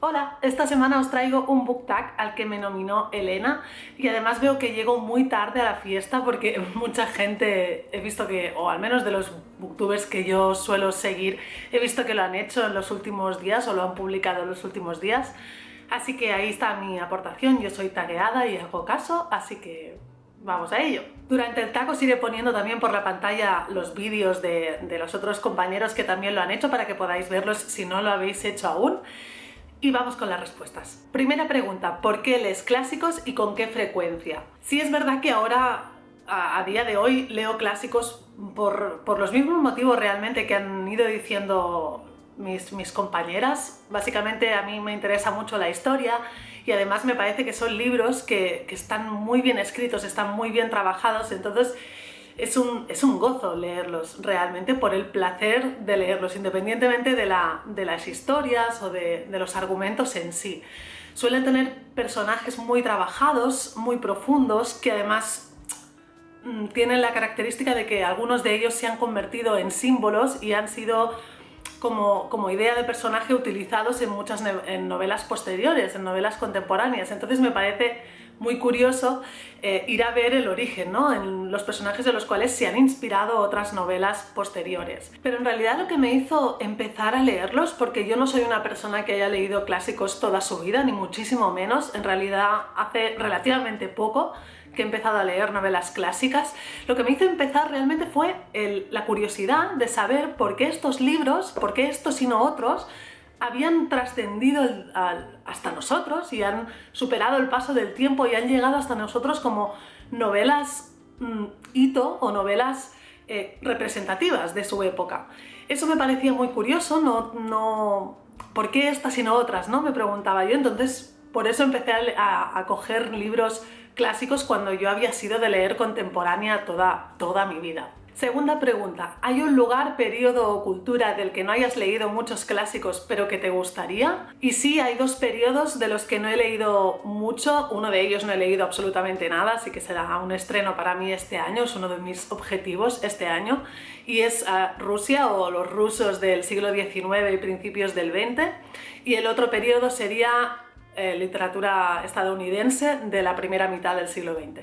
Hola, esta semana os traigo un book tag al que me nominó Elena y además veo que llego muy tarde a la fiesta porque mucha gente he visto que, o al menos de los booktubers que yo suelo seguir, he visto que lo han hecho en los últimos días o lo han publicado en los últimos días. Así que ahí está mi aportación, yo soy tagueada y hago caso, así que vamos a ello. Durante el tag os iré poniendo también por la pantalla los vídeos de los otros compañeros que también lo han hecho para que podáis verlos si no lo habéis hecho aún. Y vamos con las respuestas. Primera pregunta, ¿por qué lees clásicos y con qué frecuencia? Sí es verdad que ahora, a día de hoy, leo clásicos por los mismos motivos realmente que han ido diciendo mis compañeras. Básicamente a mí me interesa mucho la historia y además me parece que son libros que están muy bien escritos, están muy bien trabajados, entonces es un gozo leerlos realmente por el placer de leerlos, independientemente de las historias o de los argumentos en sí. Suelen tener personajes muy trabajados, muy profundos, que además tienen la característica de que algunos de ellos se han convertido en símbolos y han sido como idea de personaje utilizados en muchas novelas posteriores, en novelas contemporáneas. Entonces me parece muy curioso ir a ver el origen, ¿no?, en los personajes de los cuales se han inspirado otras novelas posteriores. Pero en realidad lo que me hizo empezar a leerlos, porque yo no soy una persona que haya leído clásicos toda su vida, ni muchísimo menos, en realidad hace relativamente poco que he empezado a leer novelas clásicas, lo que me hizo empezar realmente fue la curiosidad de saber por qué estos libros, por qué estos y no otros, habían trascendido hasta nosotros y han superado el paso del tiempo y han llegado hasta nosotros como novelas hito o novelas representativas de su época. Eso me parecía muy curioso, ¿por qué estas y no otras?, ¿no?, me preguntaba yo. Entonces por eso empecé a coger libros clásicos cuando yo había sido de leer contemporánea toda mi vida. Segunda pregunta, ¿hay un lugar, periodo o cultura del que no hayas leído muchos clásicos pero que te gustaría? Y sí, hay dos periodos de los que no he leído mucho, uno de ellos no he leído absolutamente nada, así que será un estreno para mí este año, es uno de mis objetivos este año, y es Rusia o los rusos del siglo XIX y principios del XX, y el otro periodo sería literatura estadounidense de la primera mitad del siglo XX.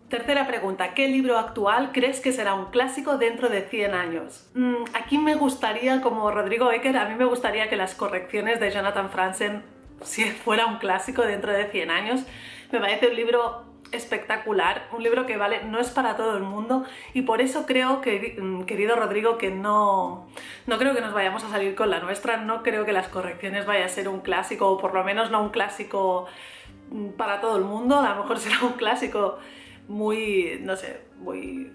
Tercera pregunta, ¿qué libro actual crees que será un clásico dentro de 100 años? Aquí me gustaría, como Rodrigo Ecker, a mí me gustaría que las correcciones de Jonathan Franzen si fuera un clásico dentro de 100 años. Me parece un libro espectacular, un libro que no es para todo el mundo, y por eso creo que, querido Rodrigo, que no creo que nos vayamos a salir con la nuestra, no creo que las correcciones vaya a ser un clásico, o por lo menos no un clásico para todo el mundo. A lo mejor será un clásico muy, no sé, muy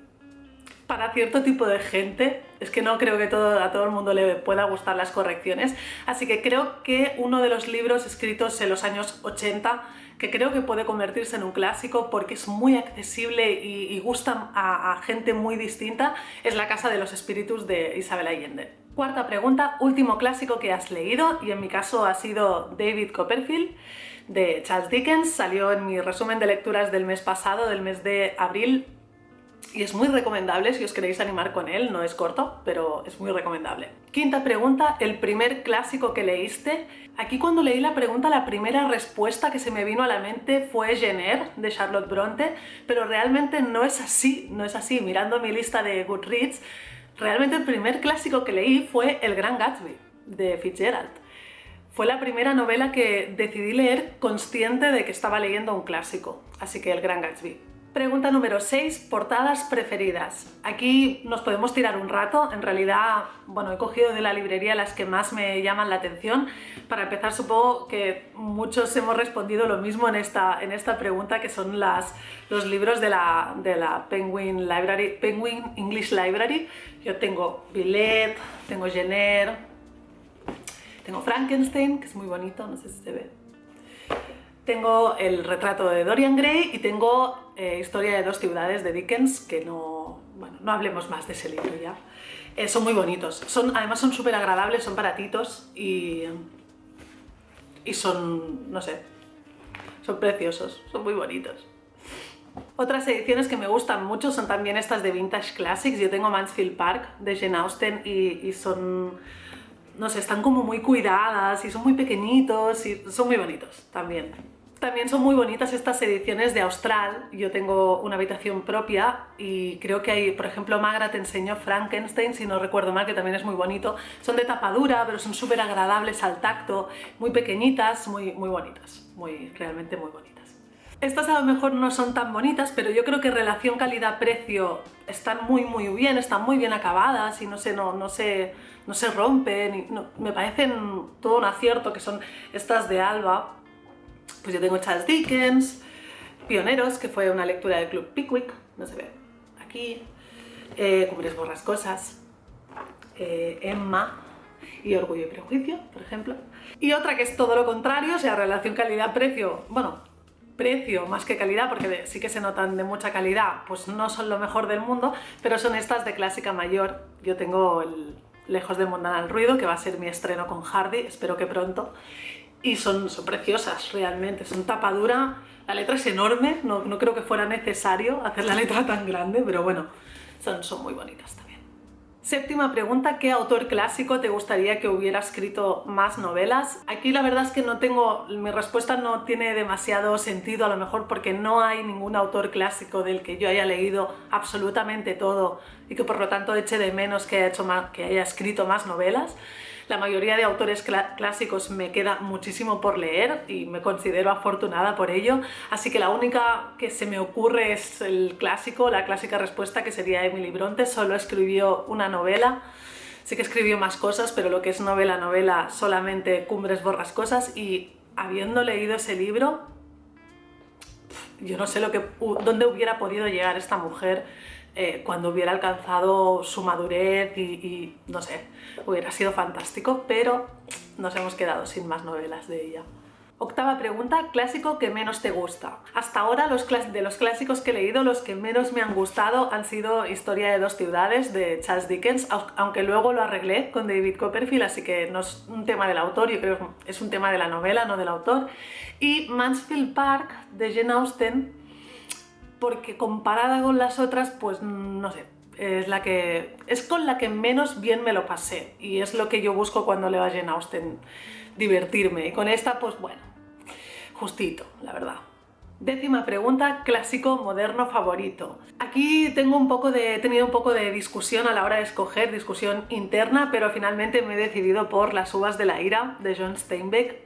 para cierto tipo de gente. Es que no creo que a todo el mundo le pueda gustar las correcciones, así que creo que uno de los libros escritos en los años 80 que creo que puede convertirse en un clásico porque es muy accesible y gusta a gente muy distinta es La Casa de los Espíritus de Isabel Allende. Cuarta pregunta, último clásico que has leído, y en mi caso ha sido David Copperfield de Charles Dickens. Salió en mi resumen de lecturas del mes pasado, del mes de abril, y es muy recomendable si os queréis animar con él. No es corto, pero es muy recomendable. Quinta pregunta, el primer clásico que leíste. Aquí cuando leí la pregunta, la primera respuesta que se me vino a la mente fue Jane Eyre de Charlotte Bronte, pero realmente no es así, Mirando mi lista de Goodreads, realmente el primer clásico que leí fue El Gran Gatsby de Fitzgerald. Fue la primera novela que decidí leer consciente de que estaba leyendo un clásico, así que El Gran Gatsby. Pregunta número 6, portadas preferidas. Aquí nos podemos tirar un rato, en realidad, bueno, he cogido de la librería las que más me llaman la atención. Para empezar, supongo que muchos hemos respondido lo mismo en esta pregunta, que son los libros de la Penguin English Library. Yo tengo Villette, tengo Jane Eyre, tengo Frankenstein, que es muy bonito, no sé si se ve. Tengo El retrato de Dorian Gray y tengo Historia de dos ciudades de Dickens, que no hablemos más de ese libro ya. Son muy bonitos, además son súper agradables, son baratitos y son, no sé, son preciosos, son muy bonitos. Otras ediciones que me gustan mucho son también estas de Vintage Classics. Yo tengo Mansfield Park de Jane Austen y son no sé, están como muy cuidadas y son muy pequeñitos y son muy bonitos también. También son muy bonitas estas ediciones de Austral. Yo tengo una habitación propia y creo que hay, por ejemplo, Magra te enseñó Frankenstein, si no recuerdo mal, que también es muy bonito. Son de tapa dura, pero son súper agradables al tacto, muy pequeñitas, muy bonitas, realmente muy bonitas. Estas a lo mejor no son tan bonitas, pero yo creo que relación calidad-precio están muy bien, están muy bien acabadas y no se rompen. Me parecen todo un acierto, que son estas de Alba. Pues yo tengo Charles Dickens, Pioneros, que fue una lectura del Club Pickwick, no se ve aquí, Cumbres Borrascosas, Emma y Orgullo y Prejuicio, por ejemplo. Y otra que es todo lo contrario, o sea, relación calidad-precio, bueno, precio más que calidad, porque sí que se notan de mucha calidad, pues no son lo mejor del mundo, pero son estas de clásica mayor. Yo tengo el Lejos de Mundana el Ruido, que va a ser mi estreno con Hardy, espero que pronto. Y son preciosas realmente, son tapa dura, la letra es enorme, no creo que fuera necesario hacer la letra tan grande, pero bueno, son muy bonitas también. Séptima pregunta, ¿qué autor clásico te gustaría que hubiera escrito más novelas? Aquí la verdad es que mi respuesta no tiene demasiado sentido, a lo mejor porque no hay ningún autor clásico del que yo haya leído absolutamente todo y que por lo tanto eche de menos que haya escrito más novelas. La mayoría de autores clásicos me queda muchísimo por leer y me considero afortunada por ello, así que la única que se me ocurre es la clásica respuesta, que sería Emily Bronte. Solo escribió una novela, sí que escribió más cosas, pero lo que es novela, solamente Cumbres Borrascosas, y habiendo leído ese libro, yo no sé dónde hubiera podido llegar esta mujer cuando hubiera alcanzado su madurez y no sé, hubiera sido fantástico, pero nos hemos quedado sin más novelas de ella. Octava pregunta, clásico que menos te gusta. Hasta ahora de los clásicos que he leído, los que menos me han gustado han sido Historia de dos ciudades de Charles Dickens, aunque luego lo arreglé con David Copperfield, así que no es un tema del autor, yo creo que es un tema de la novela, no del autor. Y Mansfield Park de Jane Austen, porque comparada con las otras, pues no sé, es con la que menos bien me lo pasé, y es lo que yo busco cuando leo a Jane Austen, divertirme, y con esta pues bueno, justito, la verdad. Décima pregunta, clásico moderno favorito. Aquí he tenido un poco de discusión a la hora de escoger, discusión interna, pero finalmente me he decidido por Las uvas de la ira de John Steinbeck.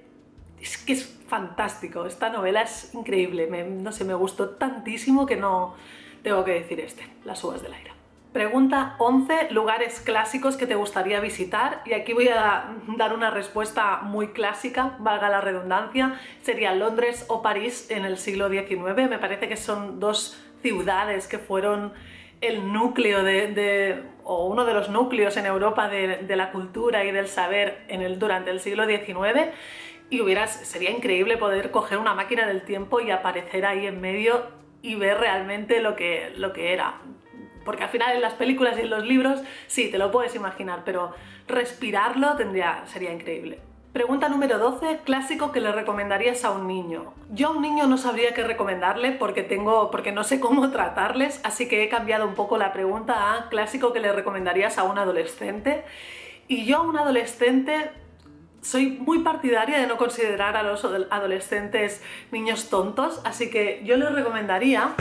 Es que es fantástico, esta novela es increíble, no sé, me gustó tantísimo que no tengo que decir Las uvas de la ira. Pregunta 11, lugares clásicos que te gustaría visitar, y aquí voy a dar una respuesta muy clásica, valga la redundancia, sería Londres o París en el siglo XIX. Me parece que son dos ciudades que fueron el núcleo o uno de los núcleos en Europa de la cultura y del saber durante el siglo XIX, y sería increíble poder coger una máquina del tiempo y aparecer ahí en medio y ver realmente lo que era. Porque al final en las películas y en los libros sí, te lo puedes imaginar, pero respirarlo sería increíble. Pregunta número 12, clásico que le recomendarías a un niño. Yo a un niño no sabría qué recomendarle porque no sé cómo tratarles, así que he cambiado un poco la pregunta a clásico que le recomendarías a un adolescente. Y yo a un adolescente soy muy partidaria de no considerar a los adolescentes niños tontos, así que yo les recomendaría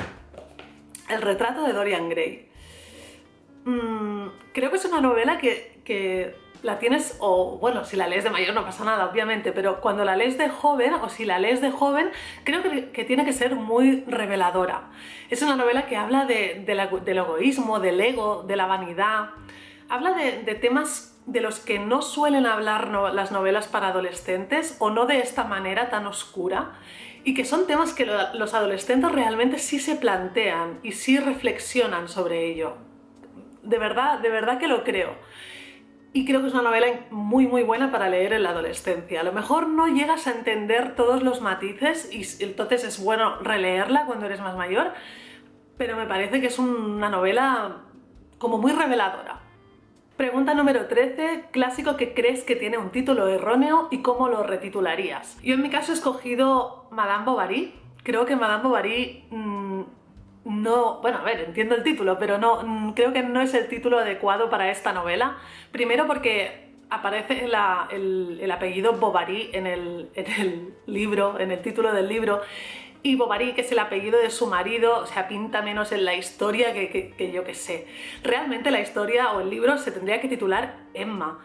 El retrato de Dorian Gray. Creo que es una novela que la tienes, o bueno, si la lees de mayor no pasa nada, obviamente, pero cuando la lees de joven, o si la lees de joven, creo que tiene que ser muy reveladora. Es una novela que habla del egoísmo, del ego, de la vanidad. Habla de temas de los que no suelen hablar las novelas para adolescentes, o no de esta manera tan oscura, y que son temas que los adolescentes realmente sí se plantean y sí reflexionan sobre ello. De verdad que lo creo. Y creo que es una novela muy buena para leer en la adolescencia. A lo mejor no llegas a entender todos los matices y entonces es bueno releerla cuando eres más mayor, pero me parece que es una novela como muy reveladora. Pregunta número 13, clásico que crees que tiene un título erróneo y cómo lo retitularías. Yo en mi caso he escogido Madame Bovary. Creo que Madame Bovary no, bueno, a ver, entiendo el título, pero creo que no es el título adecuado para esta novela. Primero porque aparece el apellido Bovary en el libro, en el título del libro, y Bovary, que es el apellido de su marido, o sea, pinta menos en la historia que yo que sé. Realmente la historia o el libro se tendría que titular Emma,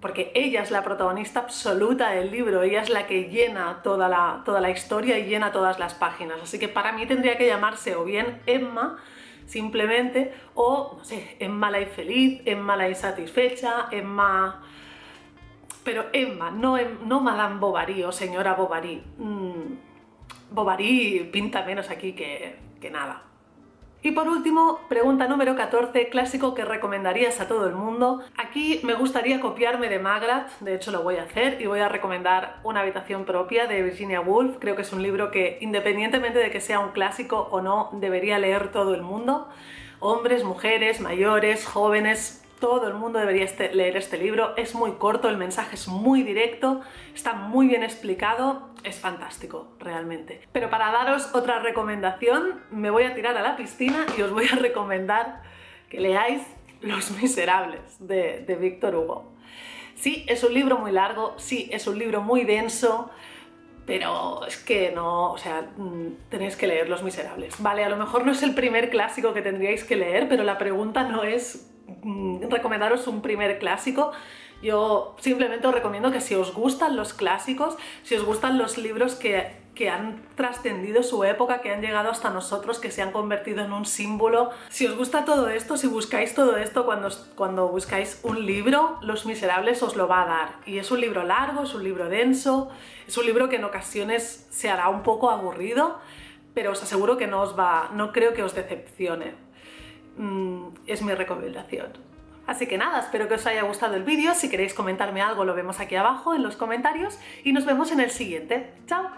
porque ella es la protagonista absoluta del libro, ella es la que llena toda la historia y llena todas las páginas. Así que para mí tendría que llamarse o bien Emma, simplemente, o, no sé, Emma la infeliz, Emma la insatisfecha, Emma... Pero Emma, no Madame Bovary o señora Bovary. Bovary pinta menos aquí que nada. Y por último, pregunta número 14, clásico que recomendarías a todo el mundo. Aquí me gustaría copiarme de Magrat, de hecho lo voy a hacer, y voy a recomendar Una habitación propia de Virginia Woolf. Creo que es un libro que, independientemente de que sea un clásico o no, debería leer todo el mundo. Hombres, mujeres, mayores, jóvenes, todo el mundo debería leer este libro. Es muy corto, el mensaje es muy directo, está muy bien explicado, es fantástico, realmente. Pero para daros otra recomendación, me voy a tirar a la piscina y os voy a recomendar que leáis Los Miserables de Victor Hugo. Sí, es un libro muy largo, sí, es un libro muy denso, pero es que no, o sea, tenéis que leer Los Miserables. Vale, a lo mejor no es el primer clásico que tendríais que leer, pero la pregunta no es recomendaros un primer clásico. Yo simplemente os recomiendo que si os gustan los clásicos, si os gustan los libros que han trascendido su época, que han llegado hasta nosotros, que se han convertido en un símbolo, si os gusta todo esto, si buscáis todo esto cuando buscáis un libro, Los Miserables os lo va a dar. Y es un libro largo, es un libro denso, es un libro que en ocasiones se hará un poco aburrido, pero os aseguro que no creo que os decepcione. Es mi recomendación. Así que nada, espero que os haya gustado el vídeo. Si queréis comentarme algo lo vemos aquí abajo en los comentarios y nos vemos en el siguiente. ¡Chao!